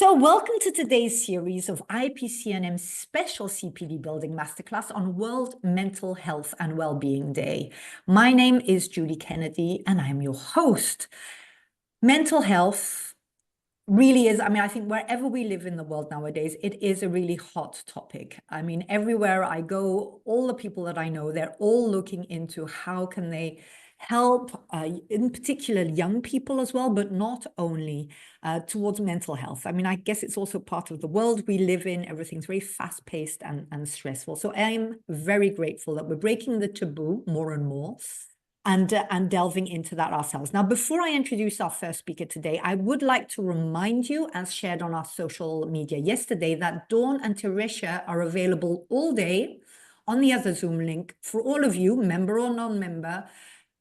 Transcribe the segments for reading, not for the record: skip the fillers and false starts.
So welcome to today's series of IAPC&M Special CPD Building Masterclass on World Mental Health and Wellbeing Day. My name is Julie Kennedy and I'm your host. Mental health really is, I think wherever we live in the world nowadays, it is a really hot topic. Everywhere I go, all the people that I know, they're all looking into how can they help, in particular young people as well, but not only towards mental health. I guess it's also part of the world we live in. Everything's very fast-paced and stressful. So I'm very grateful that we're breaking the taboo more and more and delving into that ourselves. Now, before I introduce our first speaker today, I would like to remind you, as shared on our social media yesterday, that Dawn and Teresia are available all day on the other Zoom link for all of you, member or non-member,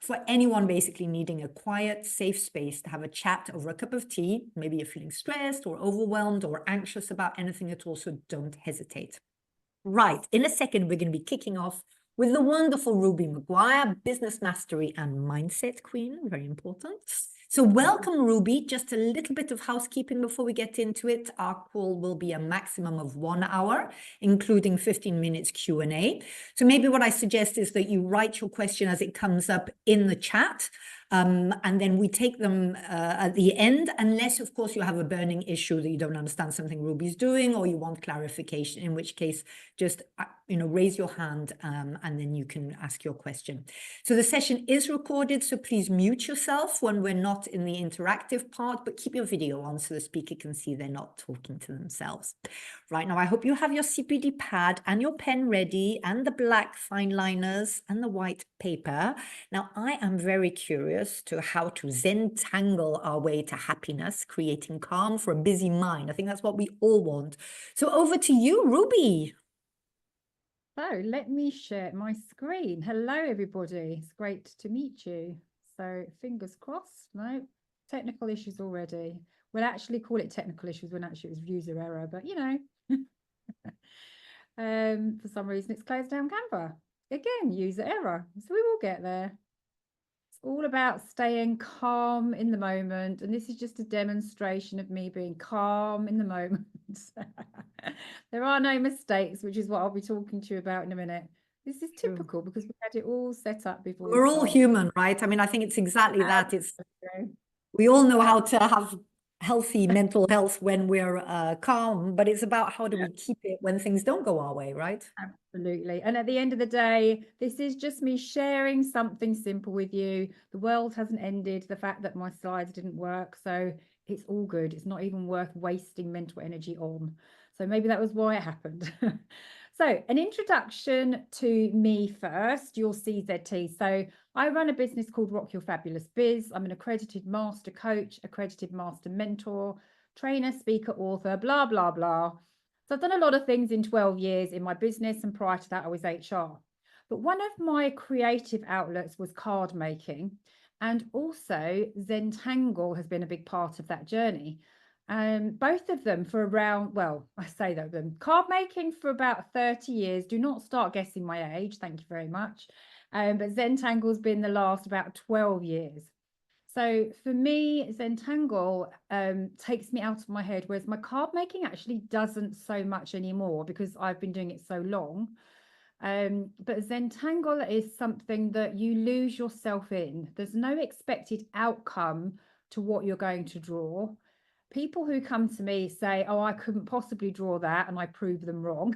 for anyone basically needing a quiet, safe space to have a chat over a cup of tea. Maybe you're feeling stressed or overwhelmed or anxious about anything at all, so don't hesitate. Right, in a second, we're going to be kicking off with the wonderful Ruby McGuire, Business Mastery and Mindset Queen, very important. So welcome, Ruby. Just a little bit of housekeeping before we get into it. Our call will be a maximum of 1 hour, including 15 minutes Q&A. So maybe what I suggest is that you write your question as it comes up in the chat, and then we take them at the end, unless, of course, you have a burning issue that you don't understand something Ruby's doing or you want clarification, in which case just raise your hand and then you can ask your question. So the session is recorded, so please mute yourself when we're not in the interactive part, but keep your video on so the speaker can see they're not talking to themselves. Right now, I hope you have your CPD pad and your pen ready and the black fine liners and the white paper. Now, I am very curious to how to Zen-tangle our way to happiness, creating calm for a busy mind. I think that's what we all want. So over to you, Ruby. So let me share my screen. Hello, everybody. It's great to meet you. So fingers crossed. No, technical issues already. We'll actually call it technical issues when actually it was user error, but for some reason it's closed down Canva. Again, user error. So we will get there. It's all about staying calm in the moment. And this is just a demonstration of me being calm in the moment. There are no mistakes, which is what I'll be talking to you about in a minute. This is typical because we had it all set up before. We're all human, right? I think it's exactly that. We all know how to have healthy mental health when we're calm, but it's about how do we keep it when things don't go our way, right? Absolutely. And at the end of the day, this is just me sharing something simple with you. The world hasn't ended. The fact that my slides didn't work, so it's all good. It's not even worth wasting mental energy on. So maybe that was why it happened. So an introduction to me first, your CZT. So I run a business called Rock Your Fabulous Biz. I'm an accredited master coach, accredited master mentor, trainer, speaker, author, blah, blah, blah. So I've done a lot of things in 12 years in my business. And prior to that, I was HR. But one of my creative outlets was card making. And also Zentangle has been a big part of that journey. Both of them for around, well, I say that them card making for about 30 years. Do not start guessing my age. Thank you very much. But Zentangle's been the last about 12 years. So for me, Zentangle takes me out of my head, whereas my card making actually doesn't so much anymore because I've been doing it so long. But Zentangle is something that you lose yourself in. There's no expected outcome to what you're going to draw. People who come to me say, oh, I couldn't possibly draw that, and I prove them wrong,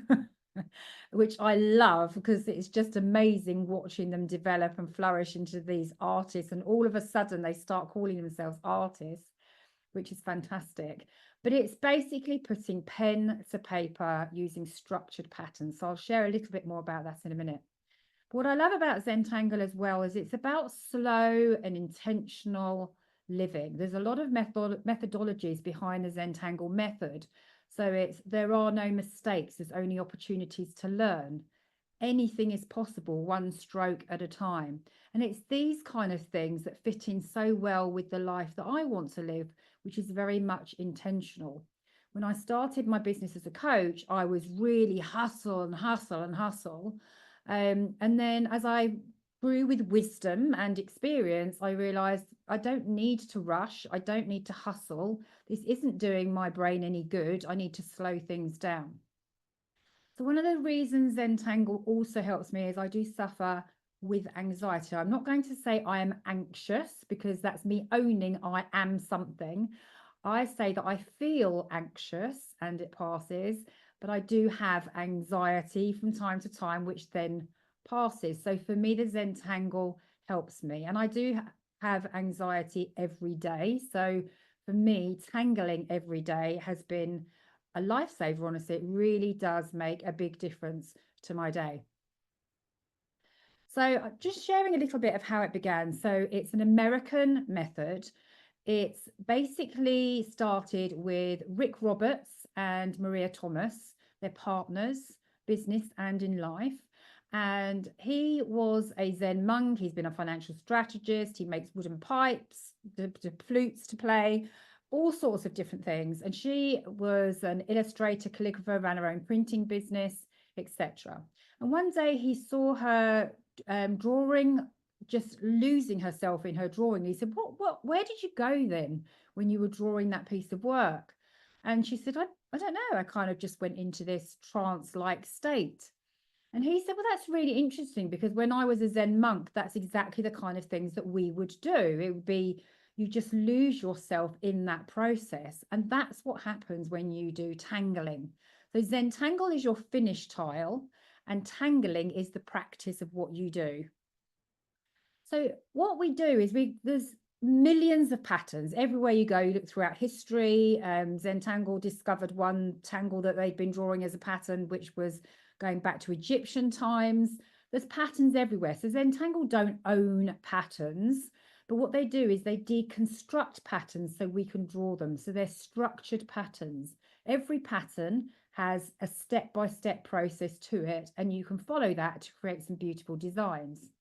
which I love because it's just amazing watching them develop and flourish into these artists. And all of a sudden they start calling themselves artists, which is fantastic. But it's basically putting pen to paper using structured patterns. So I'll share a little bit more about that in a minute. But what I love about Zentangle as well is it's about slow and intentional living. There's a lot of methodologies behind the Zentangle method. So there are no mistakes. There's only opportunities to learn. Anything is possible, one stroke at a time. And it's these kind of things that fit in so well with the life that I want to live, which is very much intentional. When I started my business as a coach, I was really hustle and hustle and hustle. And then as I through with wisdom and experience, I realized I don't need to rush. I don't need to hustle. This isn't doing my brain any good. I need to slow things down. So one of the reasons Zentangle also helps me is I do suffer with anxiety. I'm not going to say I am anxious because that's me owning I am something. I say that I feel anxious and it passes, but I do have anxiety from time to time, which then passes. So for me, the Zentangle helps me. And I do have anxiety every day. So for me, tangling every day has been a lifesaver, honestly. It really does make a big difference to my day. So just sharing a little bit of how it began. So it's an American method. It's basically started with Rick Roberts and Maria Thomas. They're partners, business and in life. And he was a Zen monk. He's been a financial strategist. He makes wooden pipes, the flutes to play, all sorts of different things. And she was an illustrator, calligrapher, ran her own printing business, etc. And one day he saw her drawing, just losing herself in her drawing. He said, where did you go then when you were drawing that piece of work? And she said, I don't know. I kind of just went into this trance-like state. And he said, well, that's really interesting because when I was a Zen monk, that's exactly the kind of things that we would do. It would be, you just lose yourself in that process. And that's what happens when you do tangling. So Zentangle is your finish tile and tangling is the practice of what you do. So what we do is there's millions of patterns everywhere you go. You look throughout history. Zentangle discovered one tangle that they'd been drawing as a pattern, which was going back to Egyptian times. There's patterns everywhere. So Zentangle don't own patterns, but what they do is they deconstruct patterns so we can draw them. So they're structured patterns. Every pattern has a step-by-step process to it, and you can follow that to create some beautiful designs.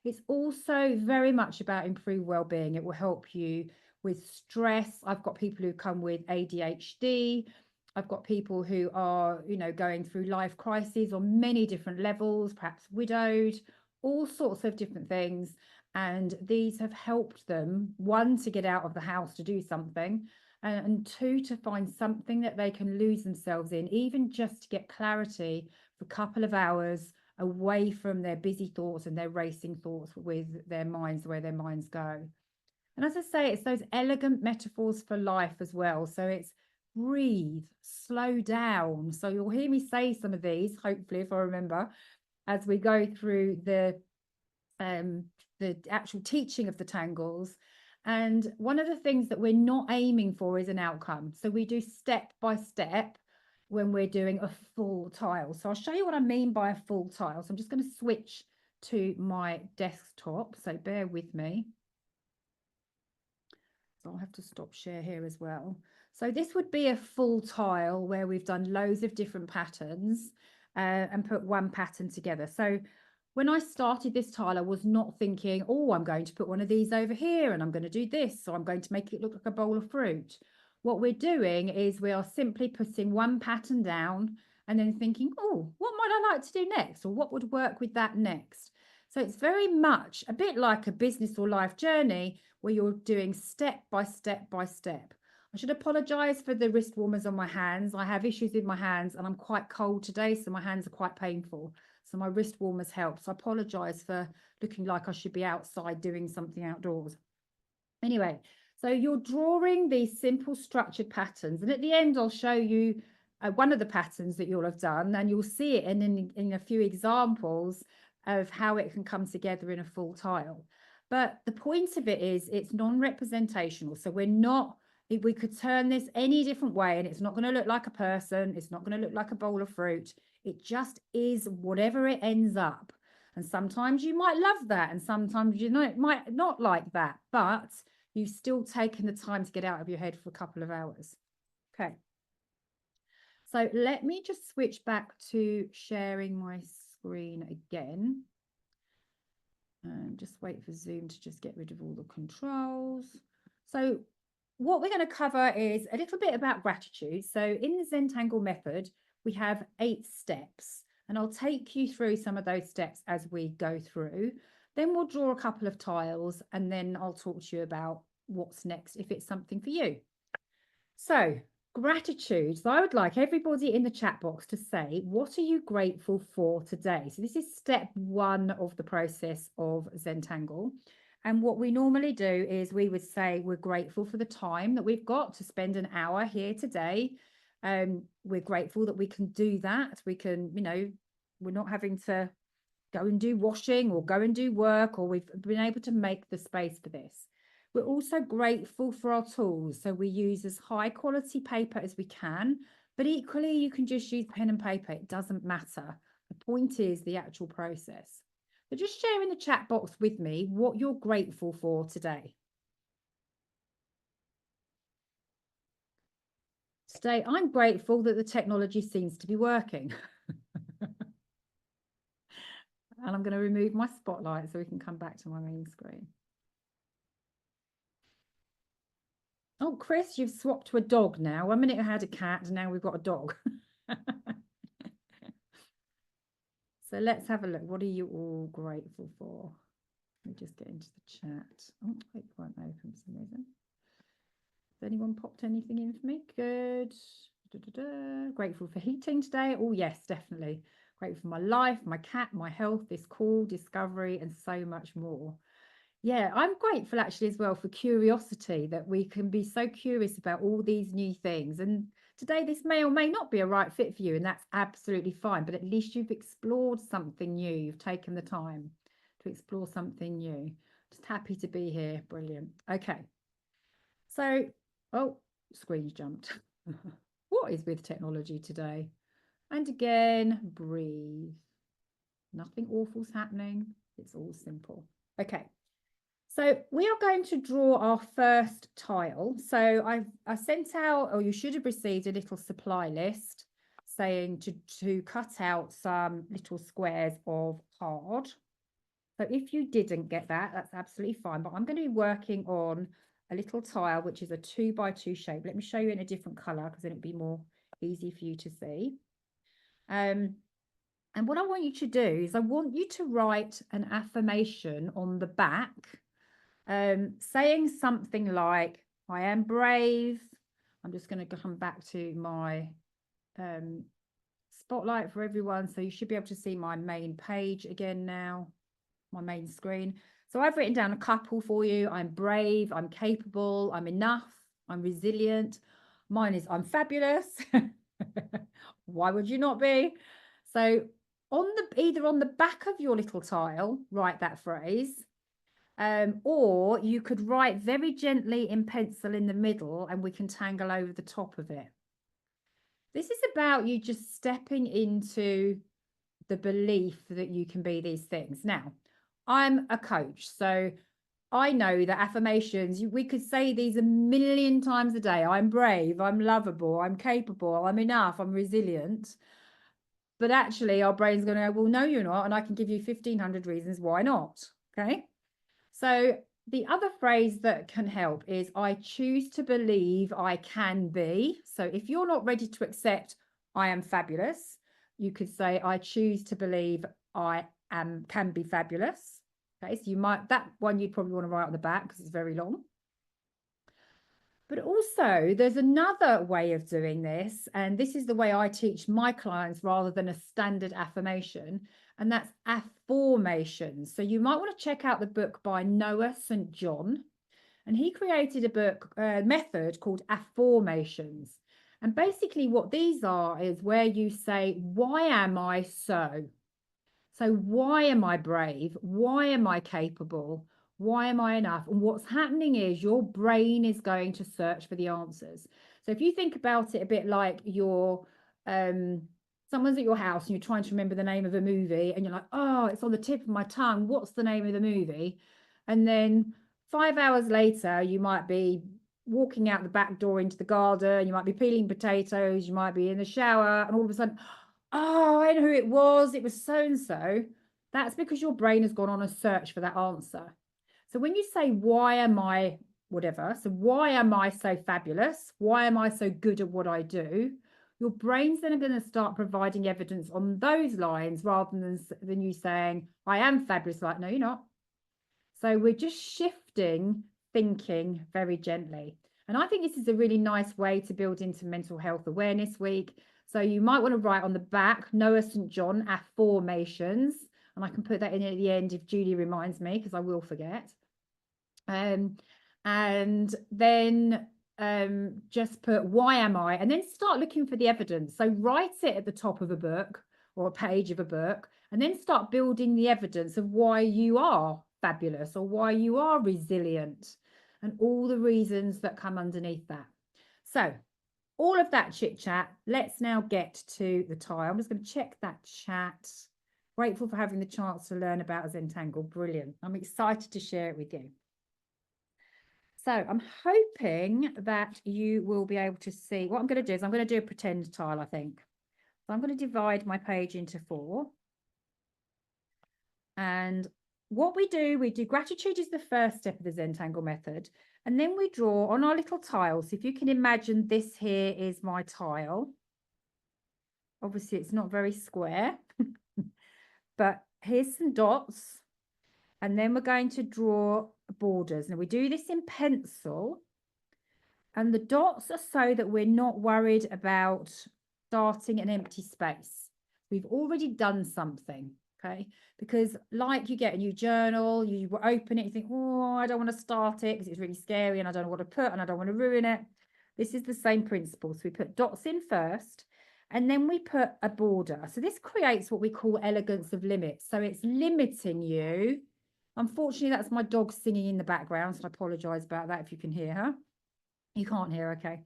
It's also very much about improved well-being. It will help you with stress. I've got people who come with ADHD. I've got people who are, going through life crises on many different levels, perhaps widowed, all sorts of different things. And these have helped them, one, to get out of the house to do something, and two, to find something that they can lose themselves in, even just to get clarity for a couple of hours away from their busy thoughts and their racing thoughts with their minds, where their minds go. And as I say, it's those elegant metaphors for life as well. So it's breathe, slow down. So you'll hear me say some of these, hopefully, if I remember, as we go through the actual teaching of the tangles. And one of the things that we're not aiming for is an outcome. So we do step by step when we're doing a full tile. So I'll show you what I mean by a full tile. So I'm just going to switch to my desktop. So bear with me. So I'll have to stop share here as well. So this would be a full tile where we've done loads of different patterns and put one pattern together. So when I started this tile, I was not thinking, oh, I'm going to put one of these over here and I'm going to do this. So I'm going to make it look like a bowl of fruit. What we're doing is we are simply putting one pattern down and then thinking, oh, what might I like to do next? Or what would work with that next? So it's very much a bit like a business or life journey where you're doing step by step by step. I should apologize for the wrist warmers on my hands. I have issues with my hands and I'm quite cold today, so my hands are quite painful. So my wrist warmers help. So I apologize for looking like I should be outside doing something outdoors. Anyway, so you're drawing these simple structured patterns. And at the end, I'll show you one of the patterns that you'll have done, and you'll see it in a few examples of how it can come together in a full tile. But the point of it is it's non-representational. So we could turn this any different way and it's not going to look like a person. It's not going to look like a bowl of fruit. It just is whatever it ends up. And sometimes you might love that. And sometimes might not like that, but you've still taken the time to get out of your head for a couple of hours. Okay. So let me just switch back to sharing my screen again. And just wait for Zoom to just get rid of all the controls. So what we're going to cover is a little bit about gratitude. So in the Zentangle method, we have 8 steps, and I'll take you through some of those steps as we go through. Then we'll draw a couple of tiles, and then I'll talk to you about what's next if it's something for you. So gratitude. So I would like everybody in the chat box to say, what are you grateful for today? So this is step 1 of the process of Zentangle. And what we normally do is we would say we're grateful for the time that we've got to spend an hour here today. We're grateful that we can do that. We can, you know, we're not having to go and do washing or go and do work, or we've been able to make the space for this. We're also grateful for our tools. So we use as high quality paper as we can, but equally you can just use pen and paper. It doesn't matter. The point is the actual process. So just share in the chat box with me what you're grateful for today. Today, I'm grateful that the technology seems to be working. And I'm going to remove my spotlight so we can come back to my main screen. Oh, Chris, you've swapped to a dog now. 1 minute I had a cat and now we've got a dog. So let's have a look. What are you all grateful for? Let me just get into the chat. Oh, it won't open for some reason. Has anyone popped anything in for me? Good. Grateful for heating today. Oh, yes, definitely. Grateful for my life, my cat, my health, this call, discovery, and so much more. Yeah, I'm grateful actually as well for curiosity, that we can be so curious about all these new things. And today this may or may not be a right fit for you, and that's absolutely fine. But at least you've explored something new. You've taken the time to explore something new. Just happy to be here. Brilliant. Okay. So, oh, screen's jumped. What is with technology today? And again, breathe. Nothing awful's happening. It's all simple. Okay. So we are going to draw our first tile. So I sent out, or you should have received, a little supply list saying to cut out some little squares of card. So if you didn't get that, that's absolutely fine. But I'm going to be working on a little tile, which is a 2x2 shape. Let me show you in a different color because then it'll be more easy for you to see. And what I want you to do is I want you to write an affirmation on the back, saying something like, I am brave. I'm just going to come back to my spotlight for everyone. So you should be able to see my main page again now, my main screen. So I've written down a couple for you. I'm brave, I'm capable, I'm enough, I'm resilient. Mine is I'm fabulous. Why would you not be? So on the either on the back of your little tile, write that phrase. Or you could write very gently in pencil in the middle and we can tangle over the top of it. This is about you just stepping into the belief that you can be these things. Now, I'm a coach, so I know that affirmations, we could say these a million times a day. I'm brave, I'm lovable, I'm capable, I'm enough, I'm resilient. But actually our brain's going to go, well, no, you're not. And I can give you 1,500 reasons why not. Okay. So the other phrase that can help is I choose to believe I can be. So if you're not ready to accept I am fabulous, you could say I choose to believe I can be fabulous. Okay, so you might, that one you'd probably want to write on the back because it's very long. But also there's another way of doing this, and this is the way I teach my clients rather than a standard affirmation, and that's affirmations. So you might want to check out the book by Noah St. John, and he created a book method called affirmations. And basically what these are is where you say, why am I so? So why am I brave? Why am I capable? Why am I enough? And what's happening is your brain is going to search for the answers. So if you think about it a bit like you're someone's at your house and you're trying to remember the name of a movie and you're like, oh, it's on the tip of my tongue. What's the name of the movie? And then 5 hours later, you might be walking out the back door into the garden. You might be peeling potatoes. You might be in the shower. And all of a sudden, oh, I know who it was. It was so-and-so. That's because your brain has gone on a search for that answer. So when you say, why am I whatever? So why am I so fabulous? Why am I so good at what I do? Your brain's then going to start providing evidence on those lines rather than you saying, I am fabulous. Like, no, you're not. So we're just shifting thinking very gently. And I think this is a really nice way to build into Mental Health Awareness Week. So you might want to write on the back, Noah St. John Affirmations. And I can put that in at the end if Julie reminds me, because I will forget. And then just put, why am I? And then start looking for the evidence. So write it at the top of a book or a page of a book, and then start building the evidence of why you are fabulous or why you are resilient and all the reasons that come underneath that. So all of that chit chat, let's now get to the tile. I'm just going to check that chat. Grateful for having the chance to learn about Zentangle. Brilliant. I'm excited to share it with you. So I'm hoping that you will be able to see. What I'm going to do is I'm going to do a pretend tile, I think. So I'm going to divide my page into 4. And what we do gratitude is the first step of the Zentangle method. And then we draw on our little tiles. If you can imagine, this here is my tile. Obviously, it's not very square, but here's some dots. And then we're going to draw borders. Now we do this in pencil. And the dots are so that we're not worried about starting an empty space. We've already done something, okay? Because like you get a new journal, you open it, you think, oh, I don't want to start it because it's really scary and I don't know what to put and I don't want to ruin it. This is the same principle. So we put dots in first and then we put a border. So this creates what we call elegance of limits. So it's limiting you. Unfortunately, that's my dog singing in the background, so I apologize about that if you can hear her. You can't hear, okay.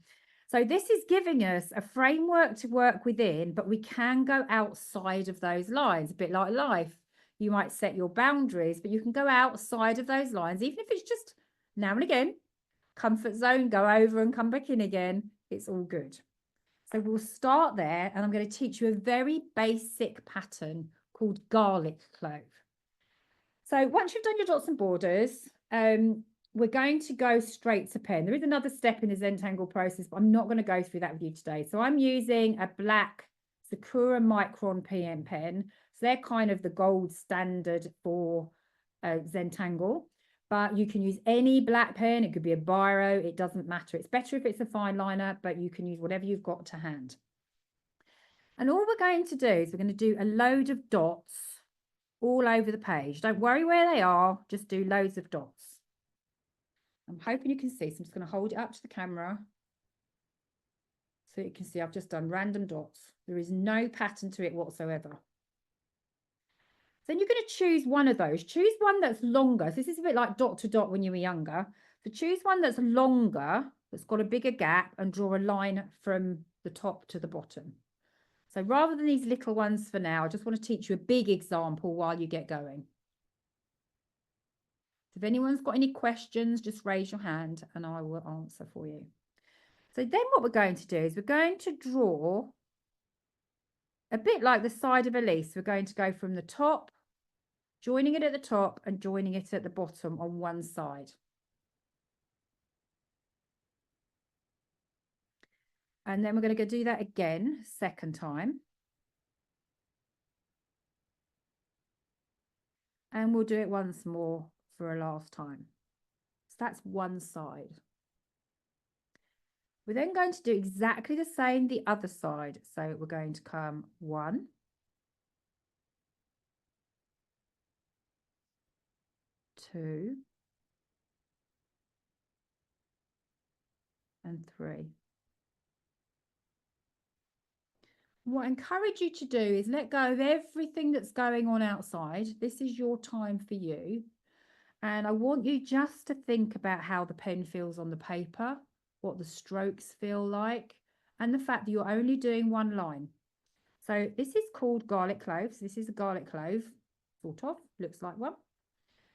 So this is giving us a framework to work within, but we can go outside of those lines, a bit like life. You might set your boundaries, but you can go outside of those lines, even if it's just now and again, comfort zone, go over and come back in again. It's all good. So we'll start there, and I'm going to teach you a very basic pattern called garlic clove. So once you've done your dots and borders, we're going to go straight to pen. There is another step in the Zentangle process, but I'm not going to go through that with you today. So I'm using a black Sakura Micron PM pen. So they're kind of the gold standard for Zentangle, but you can use any black pen. It could be a biro. It doesn't matter. It's better if it's a fine liner, but you can use whatever you've got to hand. And all we're going to do is we're going to do a load of dots all over the page. Don't worry where they are. Just do loads of dots. I'm hoping you can see, so I'm just going to hold it up to the camera so you can see I've just done random dots. There is no pattern to it whatsoever. Then you're going to choose one of those. Choose one that's longer. So this is a bit like dot to dot when you were younger. So choose one that's longer, that's got a bigger gap, and draw a line from the top to the bottom. So rather than these little ones for now, I just want to teach you a big example while you get going. If anyone's got any questions, just raise your hand and I will answer for you. So then what we're going to do is we're going to draw a bit like the side of a leaf. We're going to go from the top, joining it at the top and joining it at the bottom on one side. And then we're going to go do that again, second time. And we'll do it once more for a last time. So that's one side. We're then going to do exactly the same the other side. So we're going to come 1, 2, and 3. What I encourage you to do is let go of everything that's going on outside. This is your time for you. And I want you just to think about how the pen feels on the paper, what the strokes feel like, and the fact that you're only doing one line. So this is called garlic cloves. This is a garlic clove, sort of, looks like one.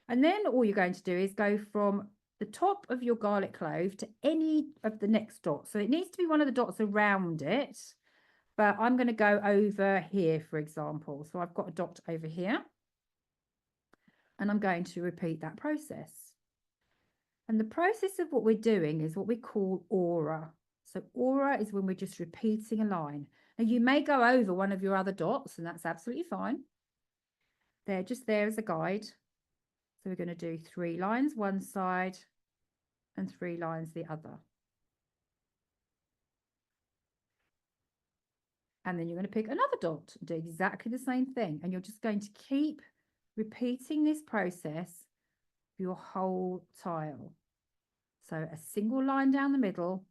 And then all you're going to do is go from the top of your garlic clove to any of the next dots. So it needs to be one of the dots around it, but I'm going to go over here, for example. So I've got a dot over here. And I'm going to repeat that process. And the process of what we're doing is what we call aura. So aura is when we're just repeating a line. Now you may go over one of your other dots, and that's absolutely fine. They're just there as a guide. So we're going to do 3 lines one side and 3 lines the other. And then you're going to pick another dot, do exactly the same thing. And you're just going to keep repeating this process for your whole tile. So a single line down the middle,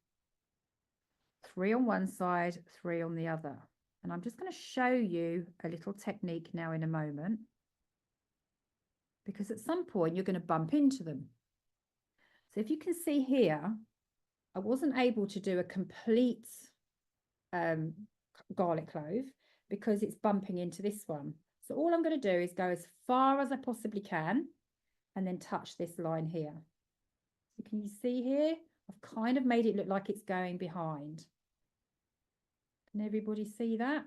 3 on one side, 3 on the other. And I'm just going to show you a little technique now in a moment, because at some point you're going to bump into them. So if you can see here, I wasn't able to do a complete garlic clove because it's bumping into this one. So all I'm going to do is go as far as I possibly can and then touch this line here. So can you see here? I've kind of made it look like it's going behind. Can everybody see that?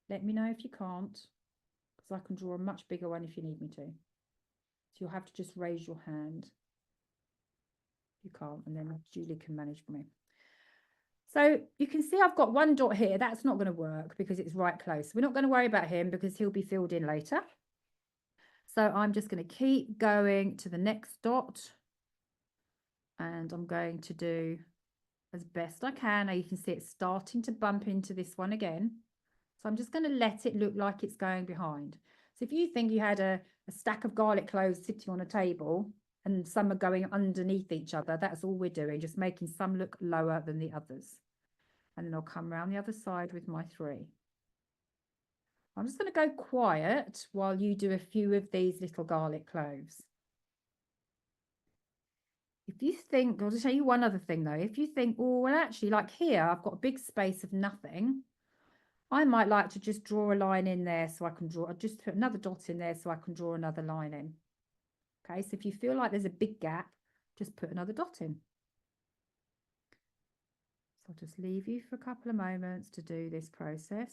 Let me know if you can't, because I can draw a much bigger one if you need me to. So you'll have to just raise your hand. You can't, and then Julie can manage for me. So you can see I've got one dot here. That's not going to work because it's right close. We're not going to worry about him because he'll be filled in later. So I'm just going to keep going to the next dot. And I'm going to do as best I can. Now you can see it's starting to bump into this one again. So I'm just going to let it look like it's going behind. So if you think you had a stack of garlic cloves sitting on a table and some are going underneath each other, that's all we're doing, just making some look lower than the others. And then I'll come around the other side with my 3. I'm just going to go quiet while you do a few of these little garlic cloves. If you think, I'll just tell you one other thing though, if you think, oh, well, actually, like here, I've got a big space of nothing. I might like to just draw a line in there so I can draw, I'll just put another dot in there so I can draw another line in. Okay, so if you feel like there's a big gap, just put another dot in. So I'll just leave you for a couple of moments to do this process.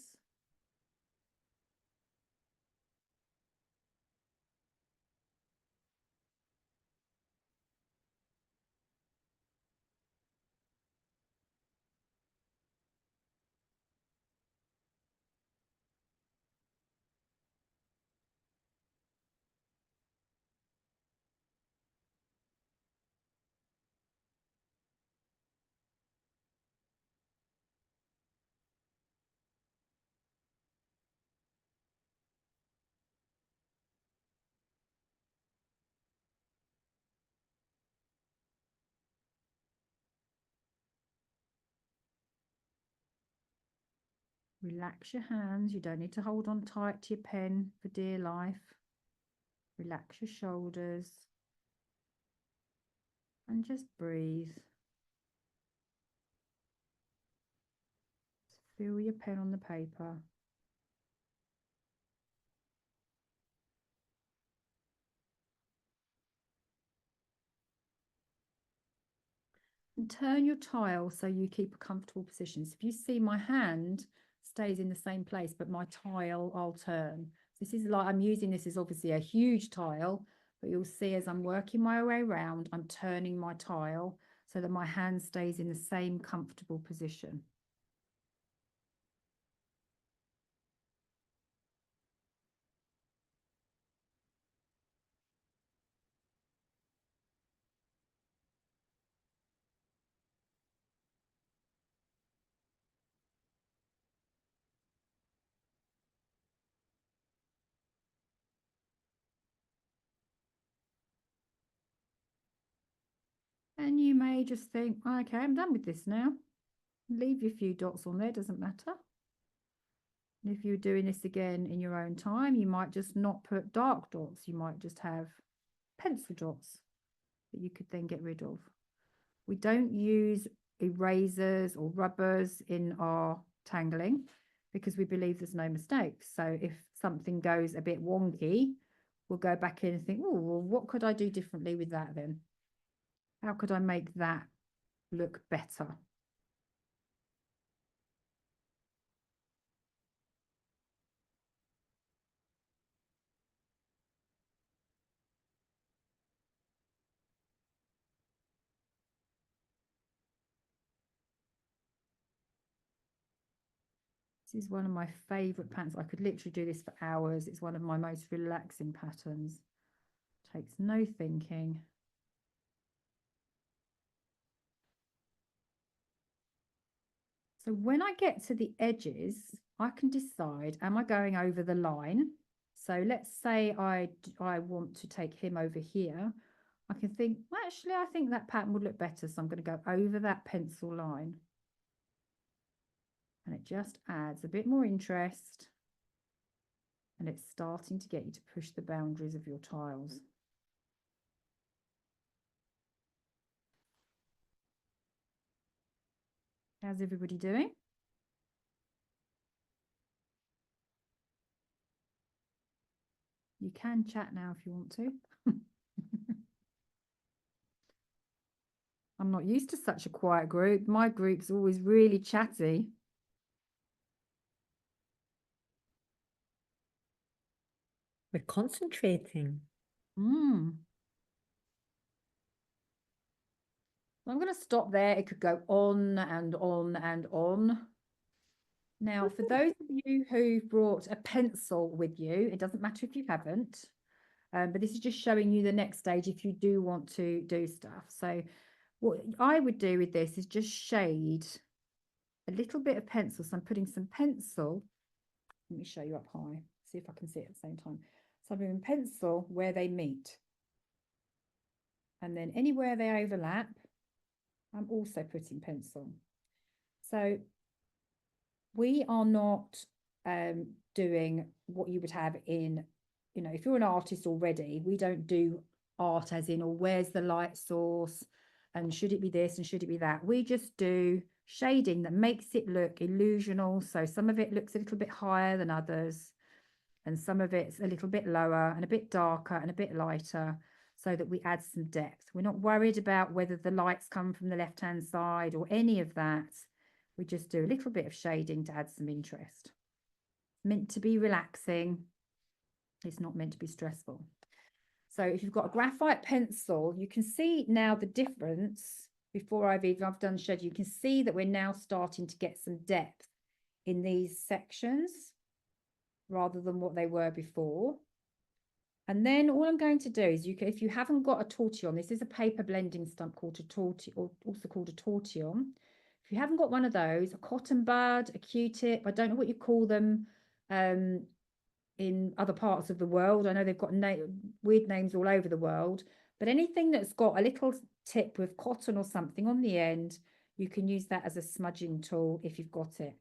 Relax your hands. You don't need to hold on tight to your pen for dear life. Relax your shoulders and just breathe. Feel your pen on the paper. And turn your tile so you keep a comfortable position. So if you see my hand stays in the same place, but my tile I'll turn. This is like, I'm using this as obviously a huge tile, but you'll see as I'm working my way around, I'm turning my tile so that my hand stays in the same comfortable position. And you may just think, okay, I'm done with this now. Leave your few dots on there, doesn't matter. And if you're doing this again in your own time, you might just not put dark dots. You might just have pencil dots that you could then get rid of. We don't use erasers or rubbers in our tangling because we believe there's no mistakes. So if something goes a bit wonky, we'll go back in and think, oh, well, what could I do differently with that then? How could I make that look better? This is one of my favorite patterns. I could literally do this for hours. It's one of my most relaxing patterns. Takes no thinking. So when I get to the edges, I can decide, am I going over the line? So let's say I want to take him over here. I can think, well, actually, I think that pattern would look better. So I'm going to go over that pencil line. And it just adds a bit more interest. And it's starting to get you to push the boundaries of your tiles. How's everybody doing? You can chat now if you want to. I'm not used to such a quiet group. My group's always really chatty. We're concentrating. I'm going to stop there. It could go on and on and on. Now, for those of you who brought a pencil with you, it doesn't matter if you haven't, but this is just showing you the next stage if you do want to do stuff. So what I would do with this is just shade a little bit of pencil. So I'm putting some pencil. Let me show you up high, see if I can see it at the same time. So I'm doing pencil where they meet. And then anywhere they overlap, I'm also putting pencil. So we are not doing what you would have in, you know, if you're an artist already, we don't do art as in, or where's the light source and should it be this and should it be that. We just do shading that makes it look illusional. So some of it looks a little bit higher than others, and some of it's a little bit lower and a bit darker and a bit lighter, so that we add some depth. We're not worried about whether the lights come from the left-hand side or any of that. We just do a little bit of shading to add some interest. Meant to be relaxing. It's not meant to be stressful. So if you've got a graphite pencil, you can see now the difference. Before I've done shade, you can see that we're now starting to get some depth in these sections rather than what they were before. And then all I'm going to do is, if you haven't got a tortillon, this is a paper blending stump called a tortillon, or also called a tortillon. If you haven't got one of those, a cotton bud, a Q-tip, I don't know what you call them in other parts of the world. I know they've got weird names all over the world, but anything that's got a little tip with cotton or something on the end, you can use that as a smudging tool if you've got it.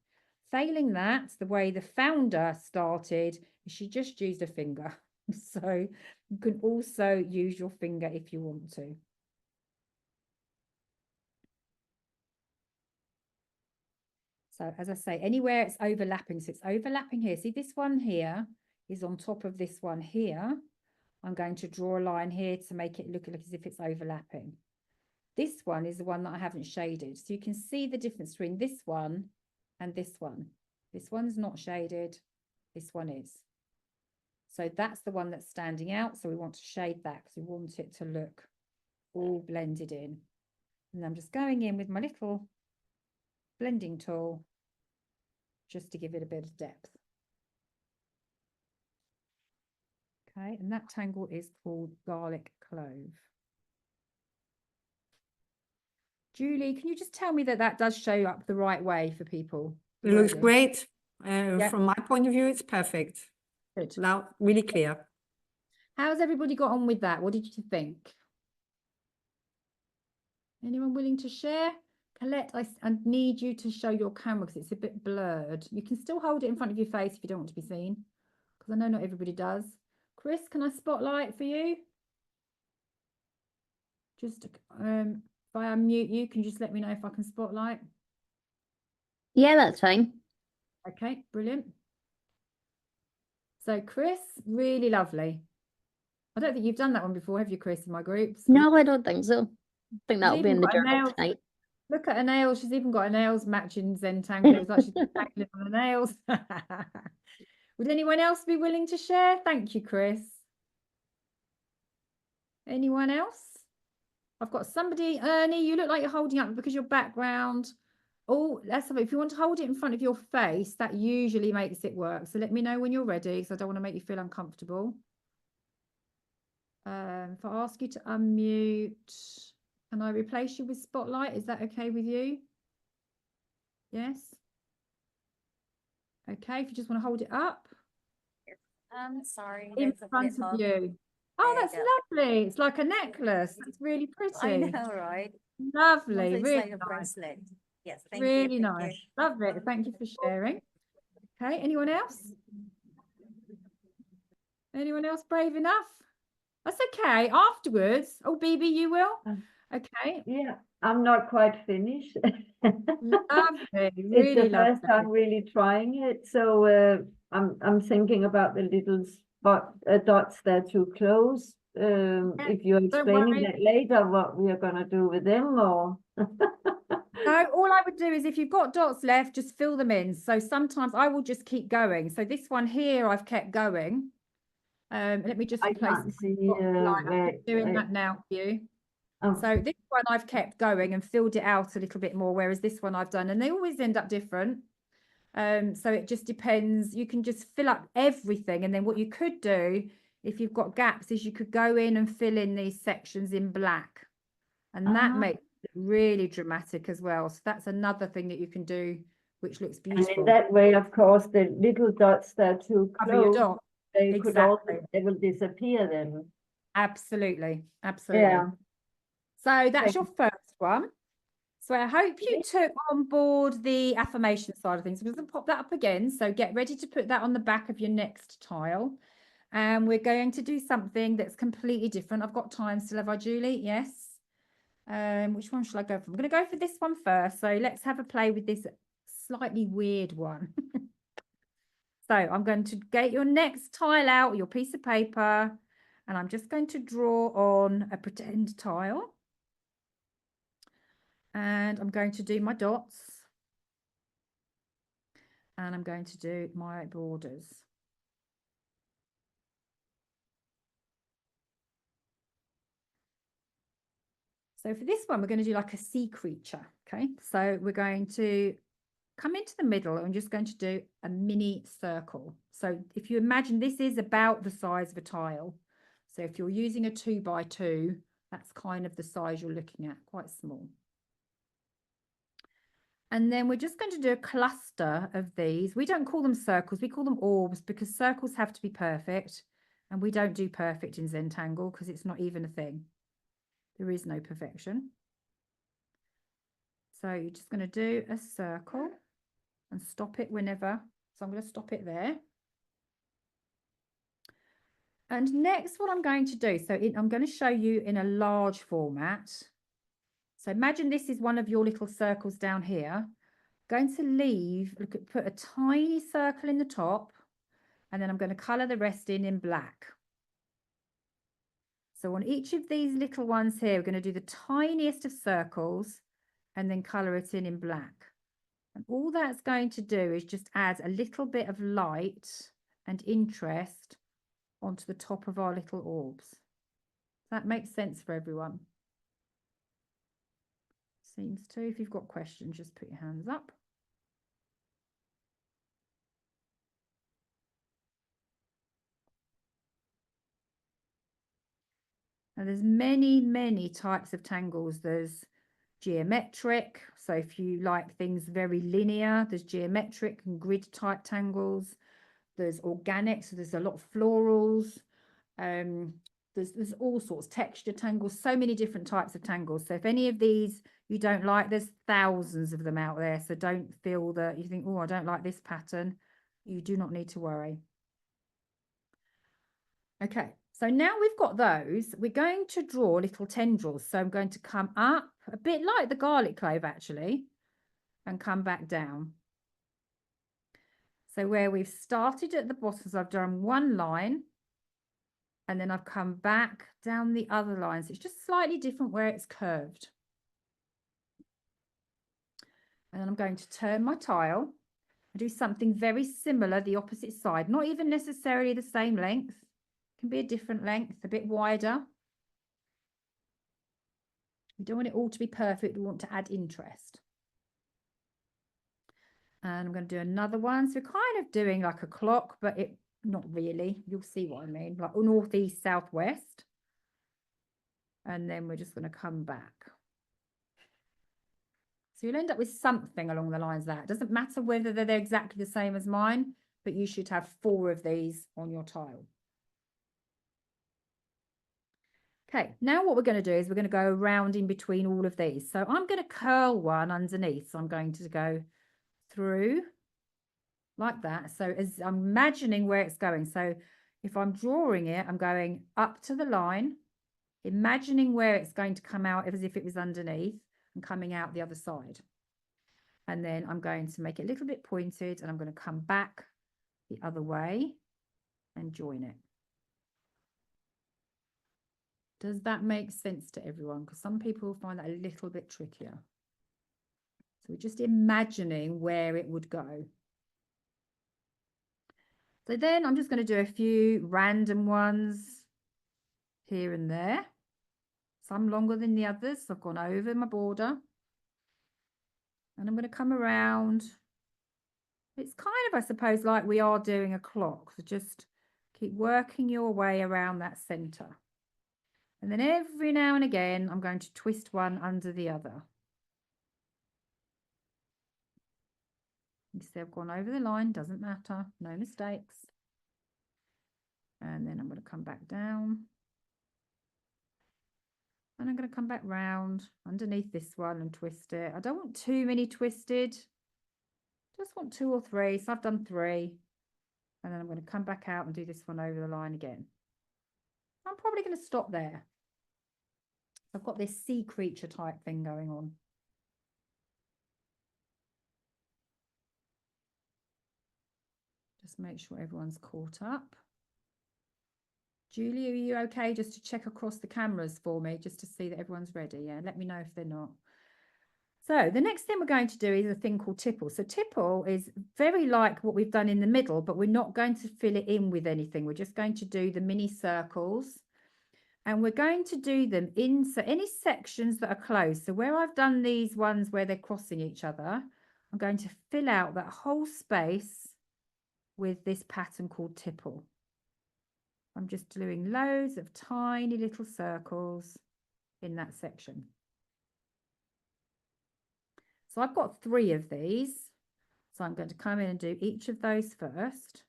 Failing that, the way the founder started, she just used a finger. So you can also use your finger if you want to. So as I say, anywhere it's overlapping, so it's overlapping here. See, this one here is on top of this one here. I'm going to draw a line here to make it look as if it's overlapping. This one is the one that I haven't shaded. So you can see the difference between this one and this one. This one's not shaded, this one is. So that's the one that's standing out. So we want to shade that because we want it to look all blended in. And I'm just going in with my little blending tool just to give it a bit of depth. Okay, and that tangle is called garlic clove. Julie, can you just tell me that that does show up the right way for people? It looks great. Yeah. From my point of view, it's perfect. Good. Now, really clear. How's everybody got on with that? What did you think? Anyone willing to share? Colette, I need you to show your camera because it's a bit blurred. You can still hold it in front of your face if you don't want to be seen, because I know not everybody does. Chris, can I spotlight for you? Just if I unmute you, can you just let me know if I can spotlight? Yeah, that's fine. Okay, brilliant. So Chris, really lovely. I don't think you've done that one before, have you, Chris, in my groups? No, I don't think so. I think that'll be in the journal tonight. Look at her nails. She's even got her nails matching Zen-tangle. It was like she's tangling on the nails. Would anyone else be willing to share? Thank you, Chris. Anyone else? I've got somebody, Ernie, you look like you're holding up because your background. Oh, that's something. If you want to hold it in front of your face, that usually makes it work. So let me know when you're ready, because I don't want to make you feel uncomfortable. If I ask you to unmute, can I replace you with Spotlight? Is that okay with you? Yes. Okay, if you just want to hold it up. Sorry. In there's a front bit of you. Oh, There that's you lovely. It's like a necklace. It's really I pretty. know, right? Lovely. Also, it's Really like a nice. bracelet. Yes, thank you. Really Thank nice. you. Love it. Thank you for sharing. Okay, anyone else? Anyone else brave enough? That's okay. Afterwards. Oh, BB, you will? Okay. Yeah, I'm not quite finished. Lovely. It's Really the first lovely. time really trying it, so I'm thinking about the little dots there too close. If you're explaining worry. that later, what we are gonna do with them, or No, all I would do is if you've got dots left, just fill them in. So sometimes I will just keep going. So this one here, I've kept going. Let me just I replace can't the see spotlight. I'm where. just doing that now for you. Oh, So this one I've kept going and filled it out a little bit more, whereas this one I've done, and they always end up different. So it just depends. You can just fill up everything, and then what you could do if you've got gaps is you could go in and fill in these sections in black, and that makes it really dramatic as well. So that's another thing that you can do, which looks and beautiful. in that way, of course, the little dots that are too Cover your close, dot. they could also, Exactly. they will disappear then. Absolutely, absolutely. Yeah. So that's Thank your first one. So I hope you took on board the affirmation side of things. We're going to pop that up again. So get ready to put that on the back of your next tile. And we're going to do something that's completely different. I've got time still, have I, Julie? Yes. Which one shall I go for? I'm going to go for this one first. So let's have a play with this slightly weird one. So I'm going to get your next tile out, your piece of paper, and I'm just going to draw on a pretend tile. And I'm going to do my dots. And I'm going to do my borders. So for this one, we're going to do like a sea creature. Okay, so we're going to come into the middle and I'm just going to do a mini circle. So if you imagine this is about the size of a tile. So if you're using a 2 by 2, that's kind of the size you're looking at, quite small. And then we're just going to do a cluster of these. We don't call them circles, we call them orbs because circles have to be perfect. And we don't do perfect in Zentangle because it's not even a thing. There is no perfection. So you're just going to do a circle and stop it whenever. So I'm going to stop it there. And next what I'm going to do, I'm going to show you in a large format. So imagine this is one of your little circles down here. Going to put a tiny circle in the top, and then I'm going to colour the rest in black. So on each of these little ones here, we're going to do the tiniest of circles and then colour it in black. And all that's going to do is just add a little bit of light and interest onto the top of our little orbs. That makes sense for everyone. Seems to. If you've got questions, just put your hands up. Now there's many types of tangles. There's geometric. So if you like things very linear, there's geometric and grid type tangles. There's organic, so there's a lot of florals. There's all sorts, texture tangles, so many different types of tangles. So if any of these you don't like, there's thousands of them out there. So don't feel that you think, oh, I don't like this pattern. You do not need to worry. Okay, so now we've got those, we're going to draw little tendrils. So I'm going to come up a bit like the garlic clove actually, and come back down. So where we've started at the bottom, so I've done one line and then I've come back down the other line. So it's just slightly different where it's curved. And then I'm going to turn my tile and do something very similar, the opposite side, not even necessarily the same length. It can be a different length, a bit wider. We don't want it all to be perfect. We want to add interest. And I'm going to do another one. So we're kind of doing like a clock, but not really. You'll see what I mean, like northeast, southwest. And then we're just going to come back. So you'll end up with something along the lines of that. It doesn't matter whether they're exactly the same as mine, but you should have 4 of these on your tile. Okay, now what we're going to do is we're going to go around in between all of these. So I'm going to curl one underneath. So I'm going to go through like that. So as I'm imagining where it's going. So if I'm drawing it, I'm going up to the line, imagining where it's going to come out as if it was underneath and coming out the other side. And then I'm going to make it a little bit pointed and I'm going to come back the other way and join it. Does that make sense to everyone? Because some people find that a little bit trickier. So we're just imagining where it would go. So then I'm just going to do a few random ones here and there. Some longer than the others. I've gone over my border. And I'm going to come around. It's kind of, I suppose, like we are doing a clock. So just keep working your way around that center. And then every now and again, I'm going to twist one under the other. You see I've gone over the line, doesn't matter, no mistakes. And then I'm going to come back down. And I'm going to come back round underneath this one and twist it. I don't want too many twisted. Just want 2 or 3. So I've done 3. And then I'm going to come back out and do this one over the line again. I'm probably going to stop there. I've got this sea creature type thing going on. Just make sure everyone's caught up. Julie, are you okay just to check across the cameras for me, just to see that everyone's ready? Yeah, let me know if they're not. So the next thing we're going to do is a thing called tipple. So tipple is very like what we've done in the middle, but we're not going to fill it in with anything. We're just going to do the mini circles. And we're going to do them in so any sections that are closed. So where I've done these ones where they're crossing each other, I'm going to fill out that whole space with this pattern called tipple. I'm just doing loads of tiny little circles in that section. So I've got 3 of these. So I'm going to come in and do each of those first.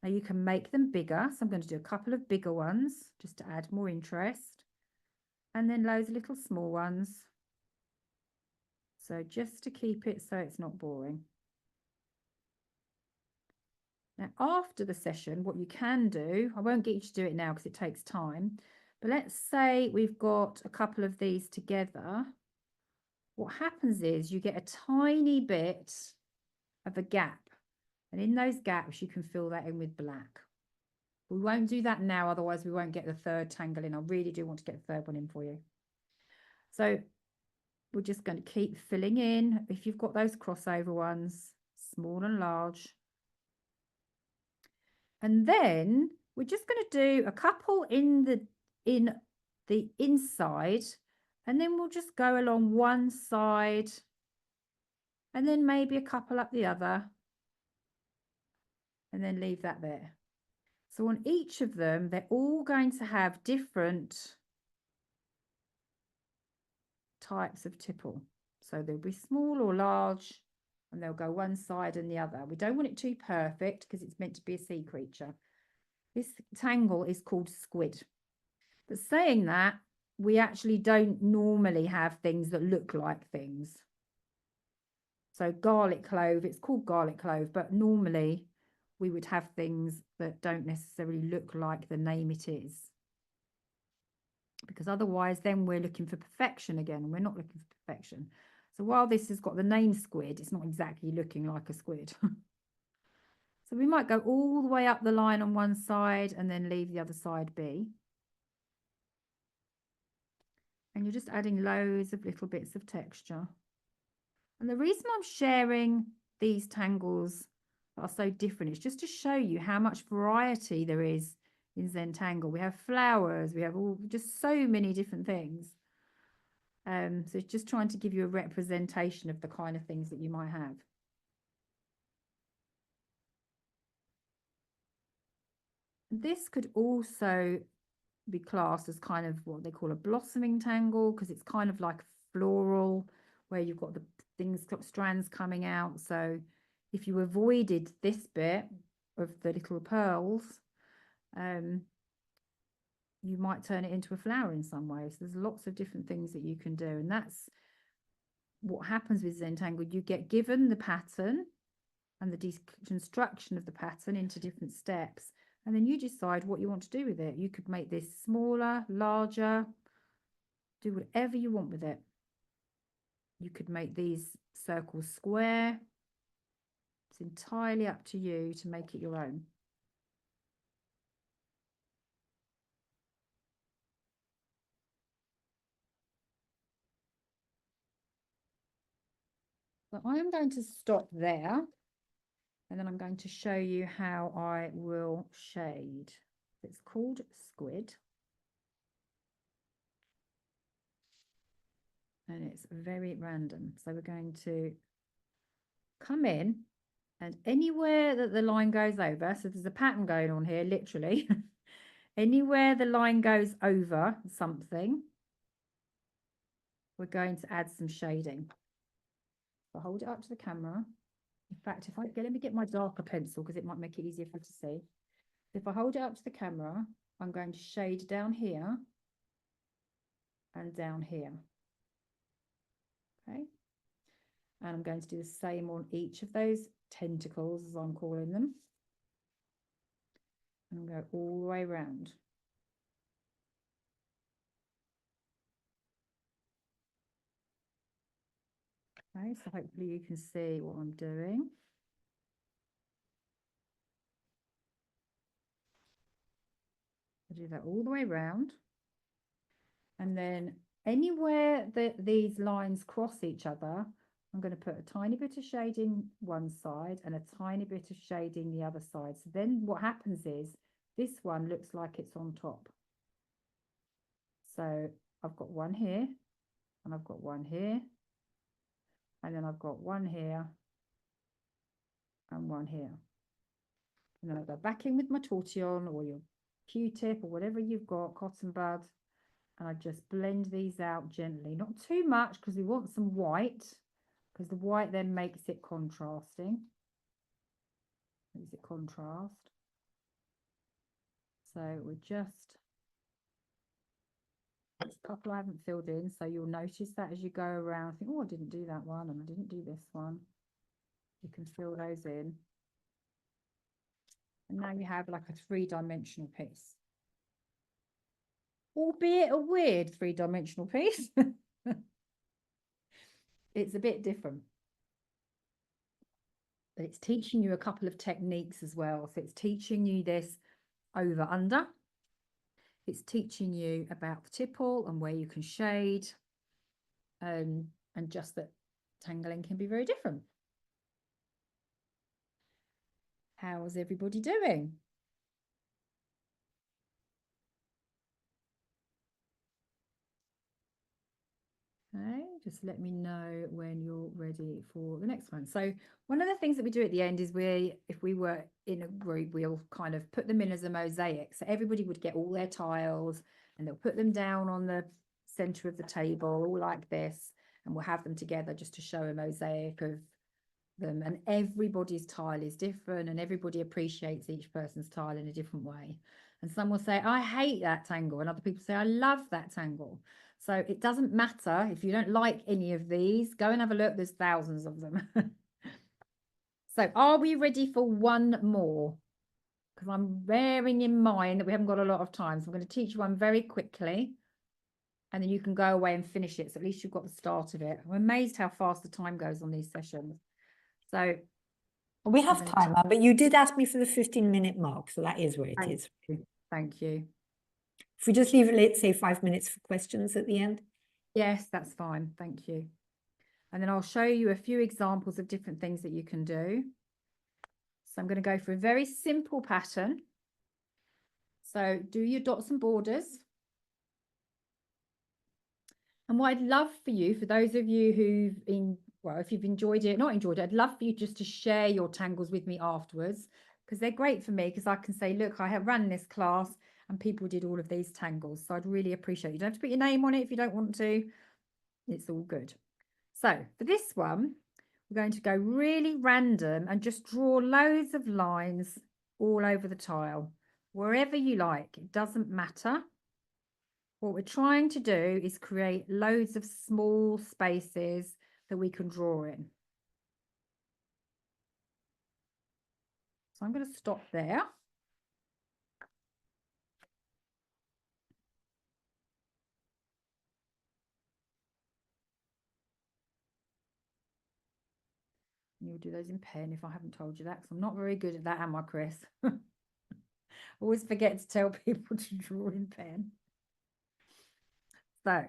Now you can make them bigger. So I'm going to do a couple of bigger ones just to add more interest. And then loads of little small ones. So just to keep it so it's not boring. Now after the session, what you can do, I won't get you to do it now because it takes time. But let's say we've got a couple of these together. What happens is you get a tiny bit of a gap. And in those gaps, you can fill that in with black. We won't do that now, otherwise we won't get the 3rd tangle in. I really do want to get the 3rd one in for you. So we're just going to keep filling in. If you've got those crossover ones, small and large. And then we're just going to do a couple in the inside. And then we'll just go along one side. And then maybe a couple up the other. And then leave that there. So on each of them, they're all going to have different types of tipple. So they'll be small or large, and they'll go one side and the other. We don't want it too perfect because it's meant to be a sea creature. This tangle is called squid. But saying that, we actually don't normally have things that look like things. So garlic clove, it's called garlic clove, but normally we would have things that don't necessarily look like the name it is. Because otherwise then we're looking for perfection again, and we're not looking for perfection. So while this has got the name squid, it's not exactly looking like a squid. So we might go all the way up the line on one side and then leave the other side be. And you're just adding loads of little bits of texture. And the reason I'm sharing these tangles are so different, it's just to show you how much variety there is in Zentangle. We have flowers, we have all just so many different things. So it's just trying to give you a representation of the kind of things that you might have. This could also be classed as kind of what they call a blossoming tangle, because it's kind of like floral, where you've got the strands coming out. So if you avoided this bit of the little pearls, you might turn it into a flower in some ways. There's lots of different things that you can do, and that's what happens with Zentangle. You get given the pattern and the deconstruction of the pattern into different steps, and then you decide what you want to do with it. You could make this smaller, larger, do whatever you want with it. You could make these circles square. It's entirely up to you to make it your own. So I am going to stop there, and then I'm going to show you how I will shade. It's called Squid, and it's very random. So we're going to come in, and anywhere that the line goes over, so there's a pattern going on here, literally. Anywhere the line goes over something, we're going to add some shading. So hold it up to the camera. In fact, if I let me get my darker pencil, because it might make it easier for you to see. If I hold it up to the camera, I'm going to shade down here and down here. Okay. And I'm going to do the same on each of those tentacles, as I'm calling them. And go all the way around. Okay, so hopefully you can see what I'm doing. I do that all the way around. And then anywhere that these lines cross each other, I'm going to put a tiny bit of shading one side and a tiny bit of shading the other side. So then what happens is this one looks like it's on top. So I've got one here, and I've got one here, and then I've got one here and one here. And then I go back in with my tortillon or your Q-tip or whatever you've got, cotton bud, and I just blend these out gently. Not too much, because we want some white, because the white then makes it contrasting. Makes it contrast. So we're just, there's a couple I haven't filled in, so you'll notice that as you go around, think, oh, I didn't do that one, and I didn't do this one. You can fill those in. And now you have like a three-dimensional piece. Albeit a weird three-dimensional piece. It's a bit different. But it's teaching you a couple of techniques as well. So it's teaching you this over under. It's teaching you about the tipple and where you can shade. And just that tangling can be very different. How's everybody doing? Okay, just let me know when you're ready for the next one. So one of the things that we do at the end is if we were in a group, we'll kind of put them in as a mosaic. So everybody would get all their tiles and they'll put them down on the center of the table, all like this, and we'll have them together just to show a mosaic of them. And everybody's tile is different, and everybody appreciates each person's tile in a different way. And some will say, I hate that tangle, and other people say, I love that tangle. So it doesn't matter if you don't like any of these, go and have a look. There's thousands of them. So are we ready for one more? Because I'm bearing in mind that we haven't got a lot of time. So I'm going to teach you one very quickly, and then you can go away and finish it. So at least you've got the start of it. I'm amazed how fast the time goes on these sessions. So we have time, but you did ask me for the 15-minute mark. So that is where it is. Thank you. If we just leave it, let's say 5 minutes for questions at the end. Yes, that's fine. Thank you. And then I'll show you a few examples of different things that you can do. So I'm going to go for a very simple pattern. So do your dots and borders. And what I'd love for you, for those of you who've well, if you've enjoyed it, not enjoyed it, I'd love for you just to share your tangles with me afterwards, because they're great for me, because I can say, look, I have run this class and people did all of these tangles. So I'd really appreciate it. You don't have to put your name on it if you don't want to. It's all good. So for this one, we're going to go really random and just draw loads of lines all over the tile, wherever you like. It doesn't matter. What we're trying to do is create loads of small spaces that we can draw in. So I'm going to stop there. You'll do those in pen if I haven't told you that, because I'm not very good at that, am I, Chris? Always forget to tell people to draw in pen. So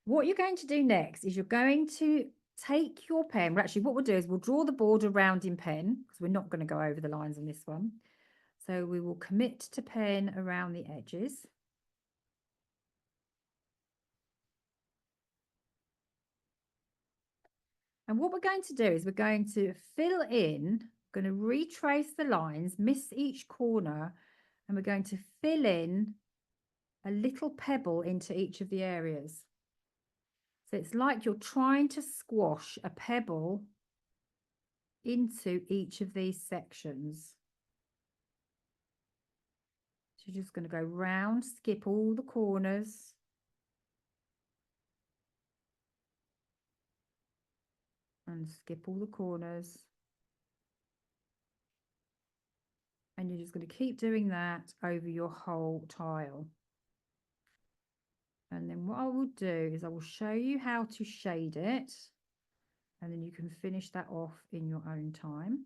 what you're going to do next is you're going to take your pen. Well, actually, what we'll do is we'll draw the border round in pen, because we're not going to go over the lines on this one. So we will commit to pen around the edges. And what we're going to do is we're going to fill in, going to retrace the lines, miss each corner, and we're going to fill in a little pebble into each of the areas. So it's like you're trying to squash a pebble into each of these sections. So you're just going to go round, skip all the corners. And skip all the corners. And you're just going to keep doing that over your whole tile. And then what I will do is I will show you how to shade it. And then you can finish that off in your own time.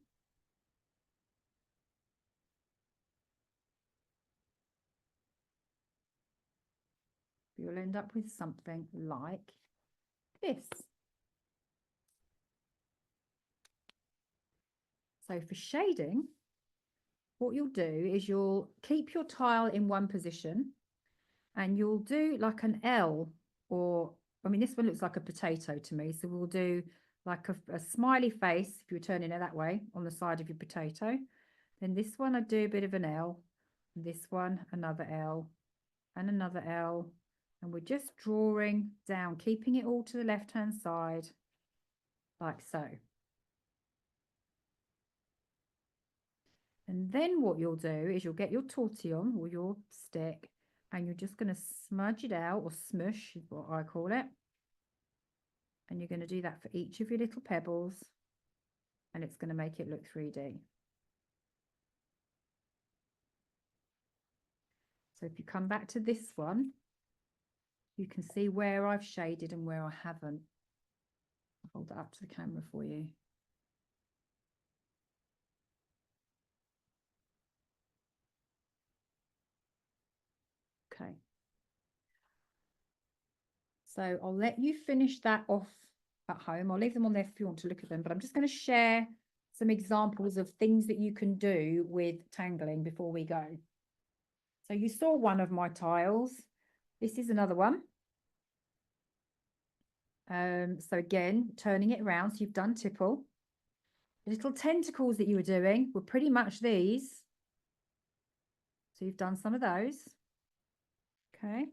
You'll end up with something like this. So for shading, what you'll do is you'll keep your tile in one position and you'll do like an L, or, I mean, this one looks like a potato to me. So we'll do like a smiley face, if you're turning it that way, on the side of your potato. Then this one, I do a bit of an L. This one, another L and another L. And we're just drawing down, keeping it all to the left-hand side, like so. And then what you'll do is you'll get your tortillon or your stick, and you're just going to smudge it out, or smush is what I call it. And you're going to do that for each of your little pebbles, and it's going to make it look 3D. So if you come back to this one, you can see where I've shaded and where I haven't. I'll hold that up to the camera for you. Okay. So I'll let you finish that off at home. I'll leave them on there if you want to look at them, but I'm just going to share some examples of things that you can do with tangling before we go. So you saw one of my tiles. This is another one. So again, turning it around. So you've done tipple. The little tentacles that you were doing were pretty much these. So you've done some of those. Okay.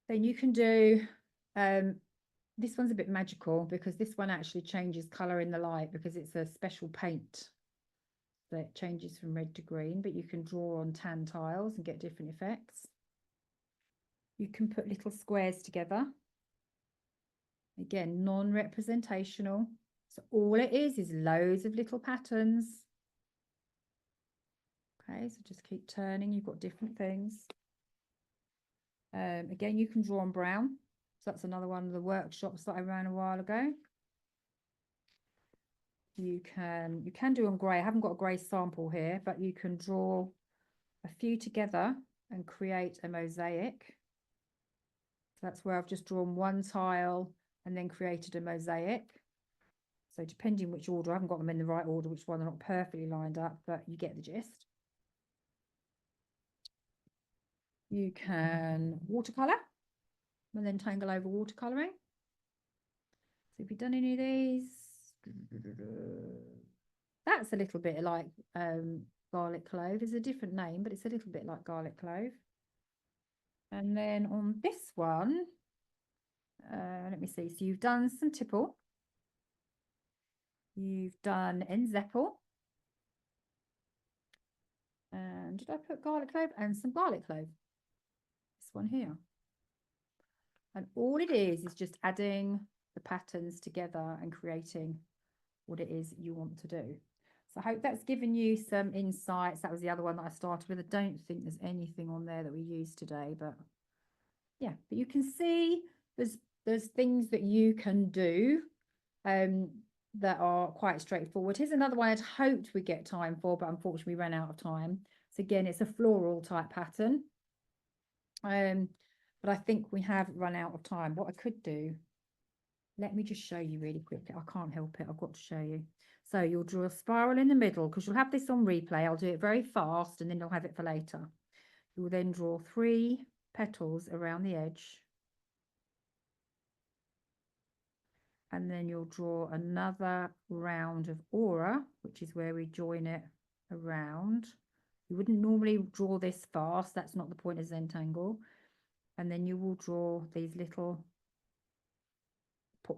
Then you can do, this one's a bit magical because this one actually changes colour in the light because it's a special paint that changes from red to green, but you can draw on tan tiles and get different effects. You can put little squares together. Again, non-representational. So all it is loads of little patterns. Okay, so just keep turning. You've got different things. Again, you can draw on brown. So that's another one of the workshops that I ran a while ago. You can do on grey. I haven't got a grey sample here, but you can draw a few together and create a mosaic. So that's where I've just drawn one tile and then created a mosaic. So depending which order, I haven't got them in the right order, which one they're not perfectly lined up, but you get the gist. You can watercolour and then tangle over watercolouring. So if you've done any of these, that's a little bit like garlic clove. It's a different name, but it's a little bit like garlic clove. And then on this one, let me see. So you've done some tipple. You've done enzeppel. And did I put garlic clove? And some garlic clove. This one here. And all it is just adding the patterns together and creating what it is you want to do. So I hope that's given you some insights. That was the other one that I started with. I don't think there's anything on there that we used today, but yeah, but you can see there's things that you can do that are quite straightforward. Here's another one I'd hoped we'd get time for, but unfortunately we ran out of time. So again, it's a floral type pattern. But I think we have run out of time. What I could do, let me just show you really quickly. I can't help it. I've got to show you. So you'll draw a spiral in the middle because you'll have this on replay. I'll do it very fast and then you'll have it for later. You will then draw 3 petals around the edge. And then you'll draw another round of aura, which is where we join it around. You wouldn't normally draw this fast. That's not the point of Zentangle. And then you will draw these little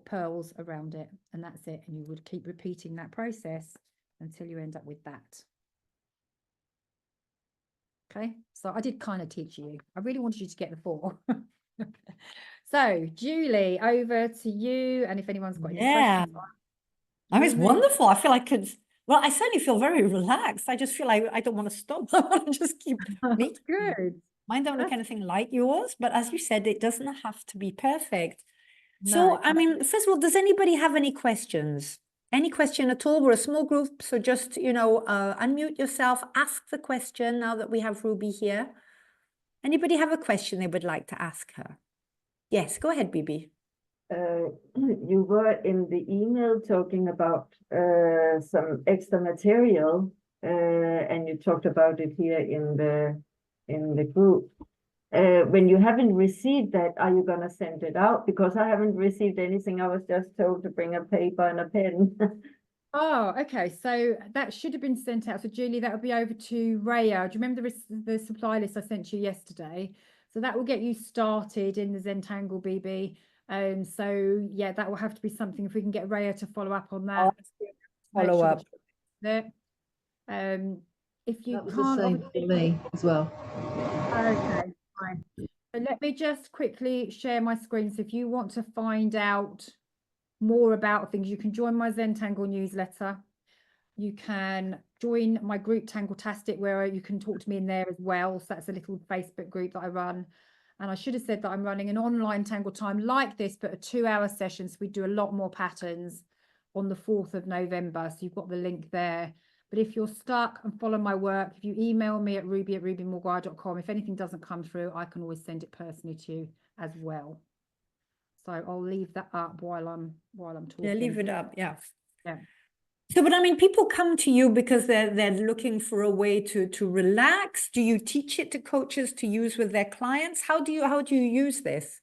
pearls around it, and that's it. And you would keep repeating that process until you end up with that. Okay, so I did kind of teach you. I really wanted you to get the 4. So Julie, over to you. And if anyone's got any questions, I mean, it's wonderful. I feel like I certainly feel very relaxed. I just feel like I don't want to stop. I want to just keep making. Good. Mine don't look anything like yours, but as you said, it doesn't have to be perfect. No. So, I mean, first of all, does anybody have any questions? Any question at all? We're a small group, so just, unmute yourself, ask the question now that we have Ruby here. Anybody have a question they would like to ask her? Yes, go ahead, Bibi. You were in the email talking about some extra material, and you talked about it here in the group. When you haven't received that, are you gonna send it out? Because I haven't received anything. I was just told to bring a paper and a pen. Oh, okay. So that should have been sent out. So Julie, that will be over to Raya. Do you remember the supply list I sent you yesterday? So that will get you started in the Zentangle, BB. So yeah, that will have to be something if we can get Raya to follow up on that. Follow up. If you That was can't, the same for me as well. okay, fine. So let me just quickly share my screen. So if you want to find out more about things, you can join my Zentangle newsletter. You can join my group Tangletastic, where you can talk to me in there as well. So that's a little Facebook group that I run. And I should have said that I'm running an online Tangle Time like this, but a 2-hour session. So we do a lot more patterns on the 4th of November. So you've got the link there. But if you're stuck and follow my work, if you email me at ruby@rubymcguire.com, if anything doesn't come through, I can always send it personally to you as well. So I'll leave that up while I'm talking. Yeah, leave it up. Yeah. Yeah. So, but I mean, people come to you because they're looking for a way to relax. Do you teach it to coaches to use with their clients? How do you use this?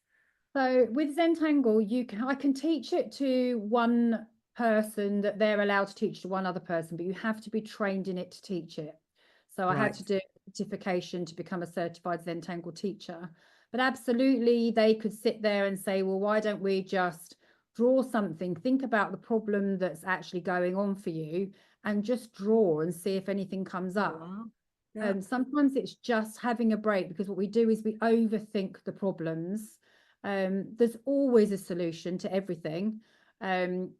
So with Zentangle, I can teach it to one person that they're allowed to teach to one other person, but you have to be trained in it to teach it. So I had to do a certification to become a certified Zentangle teacher. But absolutely, they could sit there and say, well, why don't we just draw something, think about the problem that's actually going on for you, and just draw and see if anything comes up. Yeah. Sometimes it's just having a break, because what we do is we overthink the problems. There's always a solution to everything. And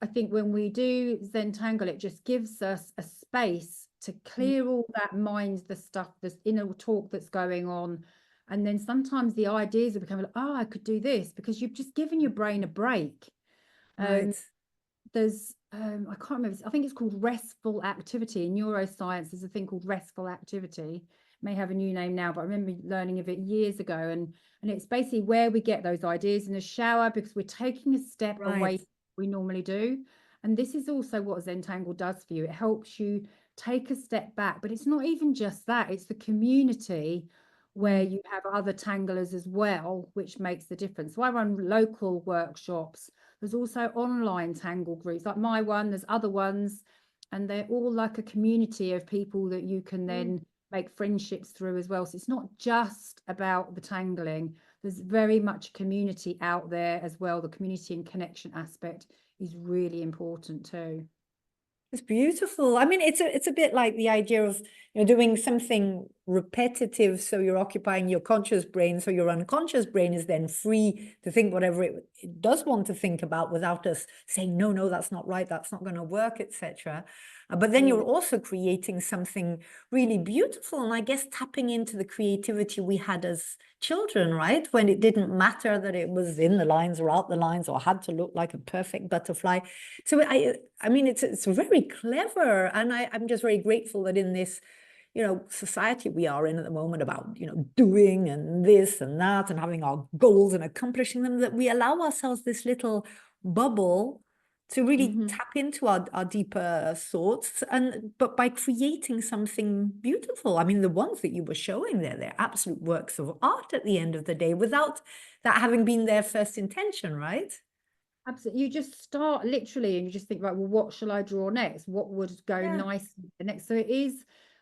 I think when we do Zentangle, it just gives us a space to clear all that mind, the stuff, this inner talk that's going on. And then sometimes the ideas are becoming, oh, I could do this, because you've just given your brain a break. There's, I can't remember, I think it's called restful activity. In neuroscience, there's a thing called restful activity. It may have a new name now, but I remember learning of it years ago. And it's basically where we get those ideas in the shower, because we're taking a step away from what we normally do. And this is also what Zentangle does for you. It helps you take a step back, but it's not even just that, it's the community where you have other tanglers as well, which makes the difference. So I run local workshops. There's also online tangle groups like my one, there's other ones. and they're all like a community of people that you can then make friendships through as well. So it's not just about the tangling. There's very much community out there as well. The community and connection aspect is really important too. It's beautiful. I mean, it's a bit like the idea of, doing something repetitive, so you're occupying your conscious brain, so your unconscious brain is then free to think whatever it does want to think about without us saying, no, that's not right, that's not going to work, etc. But then you're also creating something really beautiful, and I guess tapping into the creativity we had as children, right? When it didn't matter that it was in the lines or out the lines or had to look like a perfect butterfly. So I mean, it's very clever, and I'm just very grateful that in this, society we are in at the moment about, doing and this and that and having our goals and accomplishing them, that we allow ourselves this little bubble to really tap into our deeper thoughts, but by creating something beautiful. I mean, the ones that you were showing there, they're absolute works of art at the end of the day, without that having been their first intention, right? Absolutely. You just start literally and you just think, right, well, what shall I draw next? What would go nice next? So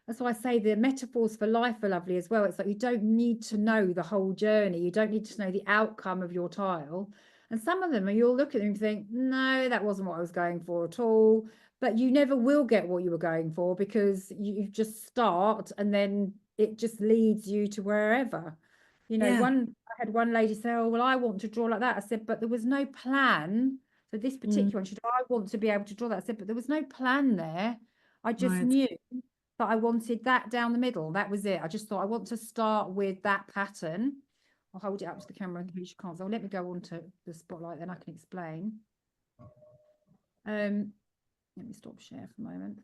that's why I say the metaphors for life are lovely as well. It's like you don't need to know the whole journey. You don't need to know the outcome of your tile. And some of them, you'll look at them and think, no, that wasn't what I was going for at all. But you never will get what you were going for, because you just start and then it just leads you to wherever. I had one lady say, oh, well, I want to draw like that. I said, but there was no plan. So this particular one, she said, I want to be able to draw that. I said, but there was no plan there. I just knew that I wanted that down the middle. That was it. I just thought I want to start with that pattern. I'll hold it up to the camera in case you can't. So let me go on to the spotlight, then I can explain. Let me stop share for a moment.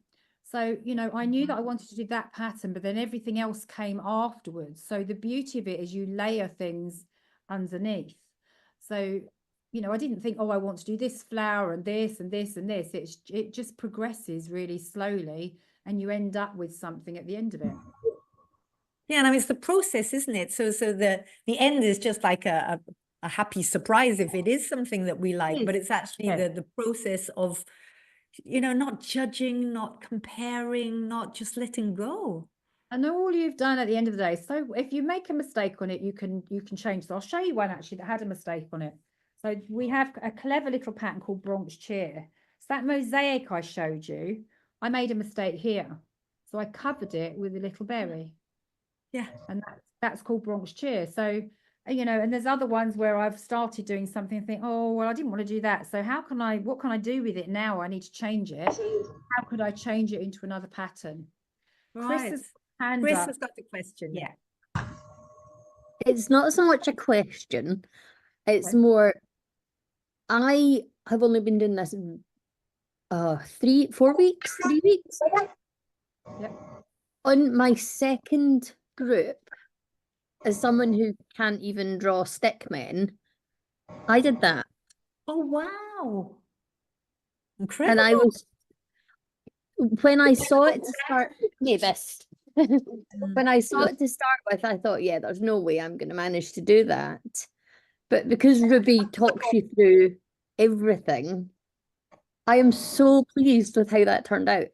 So, I knew that I wanted to do that pattern, but then everything else came afterwards. So the beauty of it is you layer things underneath. So, I didn't think, oh, I want to do this flower and this and this and this. It just progresses really slowly, and you end up with something at the end of it. Yeah, and I mean, it's the process, isn't it? So the end is just like a happy surprise if it is something that we like, but it's actually the process of, not judging, not comparing, not just letting go. And all you've done at the end of the day. So if you make a mistake on it, you can change. So I'll show you one actually that had a mistake on it. So we have a clever little pattern called Bronx Chair. So that mosaic I showed you, I made a mistake here. So I covered it with a little berry. Yeah. And that's called Bronx Chair. So, and there's other ones where I've started doing something and think, oh, well, I didn't want to do that. So what can I do with it now? I need to change it. How could I change it into another pattern? Right. Chris has got the question. Yeah. It's not so much a question. It's more, I have only been doing this 3 weeks. Yep. On my second group, as someone who can't even draw stick men, I did that. Oh, wow. Incredible. And I was, when I saw it to start, when I saw it to start with, I thought, yeah, there's no way I'm going to manage to do that. But because Ruby talks you through everything, I am so pleased with how that turned out.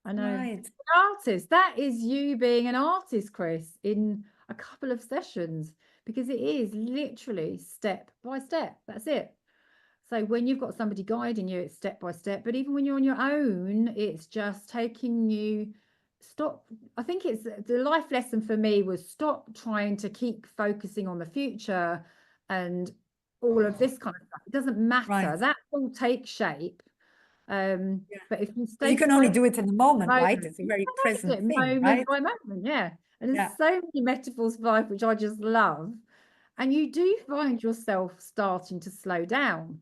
I know. Right. An artist, that is you being an artist, Chris, in a couple of sessions, because it is literally step by step. That's it. So when you've got somebody guiding you, it's step by step. But even when you're on your own, it's just taking you, I think it's the life lesson for me was stop trying to keep focusing on the future and all of this kind of stuff. It doesn't matter. Right. That will take shape. But if you stay, you can only do it in the moment, right? It's a very present thing, moment right? by moment, yeah. And there's so many metaphors for life which I just love, and you do find yourself starting to slow down.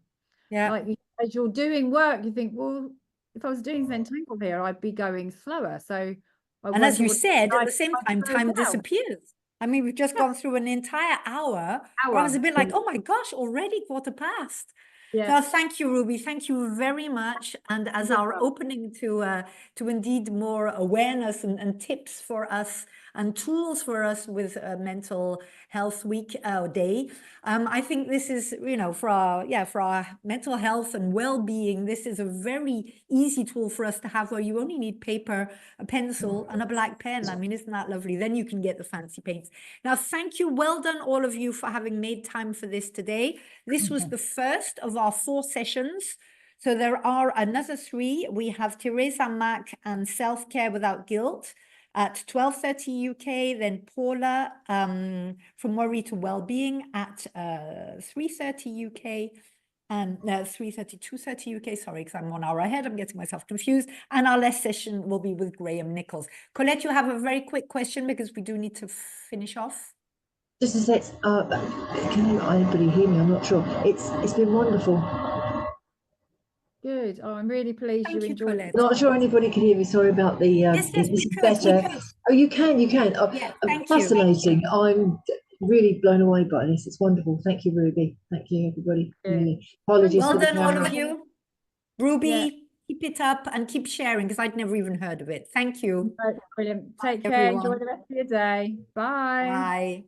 Yeah. Like as you're doing work, you think, well, if I was doing Zentangle here, I'd be going slower. So, and as you said, at the same time, time disappears. I mean, we've just gone through an entire hour. I was a bit like, oh my gosh, already 1/4 past. Yeah. No, thank you, Ruby. Thank you very much. And as No our problem. opening to indeed more awareness and tips for us and tools for us with Mental Health Week Day, I think this is, you know, for our mental health and well-being, this is a very easy tool for us to have where you only need paper, a pencil, and a black pen. I mean, isn't that lovely? Then you can get the fancy paints. Now, thank you. Well done, all of you, for having made time for this today. This was the first of our 4 sessions. So there are another 3. We have Teresa Mack and Self-Care Without Guilt at 12:30 UK, then Paula from Worry to Wellbeing at 3:30 UK, and 3:30, 2:30 UK, sorry, because I'm 1 hour ahead, I'm getting myself confused. And our last session will be with Graham Nichols. Colette, you have a very quick question because we do need to finish off. Just to say, can anybody hear me? I'm not sure. It's been wonderful. Good. Oh, I'm really pleased Thank you you, enjoyed Colette. it. Not sure anybody can hear me. Sorry about the. Yes, This we is could. better. Oh, you can. Oh, Yeah, thank you. fascinating. I'm really blown away by this. It's wonderful. Thank you, Ruby. Thank you, everybody. Good. Really. Apologies Well for the done, all camera. of you. Ruby, Yeah. keep it up and keep sharing because I'd never even heard of it. Thank you. Right, brilliant. Take Bye, care. Enjoy everyone. the rest of your day. Bye. Bye.